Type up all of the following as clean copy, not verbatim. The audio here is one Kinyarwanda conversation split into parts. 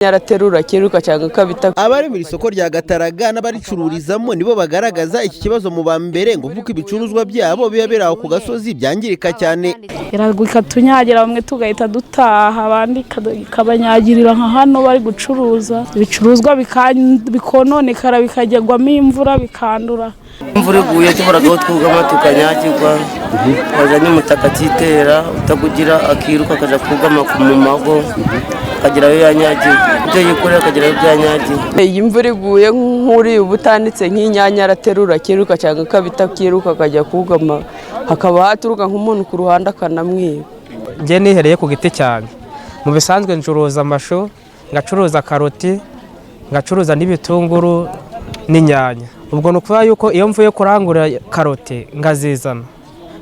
Yaraterura kiruka cyangwa kabita. Abari mu isoko rya Gataraga n'abaricururizamo nibo bagaragaza iki kibazo mu bambere ngo vuko ibicuruzwa byabo biba biraho ku gasozi byangirika cyane. Iragwika tunyagira bamwe tugahita dutaha abandi kabanyagirira nka hano bari gucuruza ibicuruzwa bikononekara bikajyagwamo imvura bikandura. Imvura iguye tubaragaho twugama tukanyagirwa wazanye umutaka kitera utakugira akiruka akaja kugama ku mumago akagerayo yanyagiwe ibyo yikorera akagerayo byanyagiwe. Iyi imvura iguye nk'uri ubutanditse nk'inyanya araterura kiruka cyangwa kabita kiruka akajya kugama hakaba haturuka nk'umuntu ku ruhande akanamwiba. Nge nihereye ku giti cyane mu bisanzwe ncuruza amashu ngacuruza karoti ngacuruza n'ibitunguru n'inyanya. Ubwo nukuba yuko iyo mvuye kurangura karoti ngazizana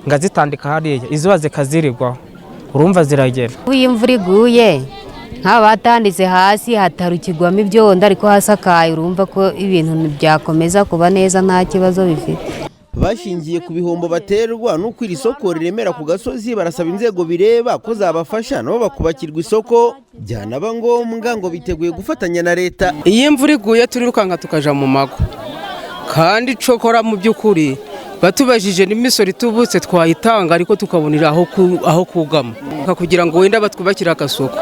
ngazitandika hariya izuba zikazirirwaho urumva ziragera. Iyo imvura iguye nk'abatanditse hasi hatarukigwamo ibyondo ariko hasakaye urumva ko ibintu byakomeza kuba neza nta kibazo bifite. Bashingiye ku bihombo baterwa nuko iri soko riremera ku gasozi barasaba inzego bireba ko zabafasha nabo bakubakirwa isoko byanaba ngombwa ngo biteguye gufatanya na leta. Iyi imvura iguye turirukanka tukaja mu mago kandi cokora mu by'ukuri batubajije n'imisoro itubutse twayitanga ariko tukabonera aho kugama kugira ngo wenda batwubakira agasoko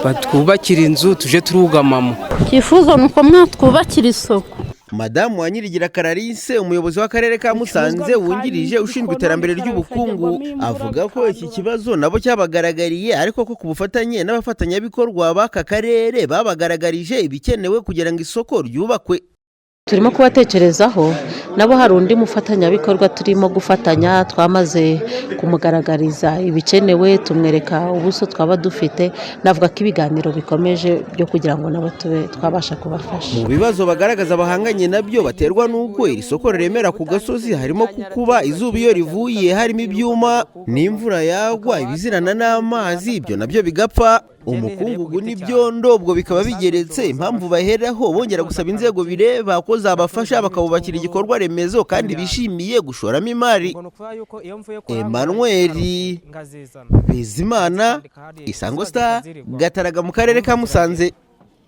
batwubakira inzu tuje turugamamo. Kifuzo nuko mwatwubakira isoko. Madamu Wanyirigira Clarisse umuyobozi w'akarere ka Musanze wungirije ushinzwe iterambere ry'ubukungu avuga ko iki kibazo nabo cyabagaragariye ariko ko ku bufatanye n'abafatanyabikorwa b'aka karere babagaragarije ibikenewe kugira ngo isoko ryubakwe. Turimo kubatekerezaho nabo hari undi mufatanyabikorwa turimo gufatanya twamaze kumugaragariza ibikenewe tumwereka ubuso twaba dufite navuga ko ibiganiro bikomeje byo kugira ngo nabo tube twabasha kubafasha. Mu bibazo bagaragaza bahanganye nabyo baterwa n'uko iri soko riremera ku gasozi harimo kukuba izuba iyo rivuye harimo ibyuma n'imvura yagwa ibizirana n'amazi ibyo nabyo bigapfa. Umukungugu n'ibyondo ubwo bikaba bigeretse impamvu baheraho bongera gusaba inzego bireba ko zabafasha bakabubakira igikorwa remezo kandi bishimiye gushoramo imari. Emmanuel Bizimana, Isango Star, Gataraga mu karere ka Musanze.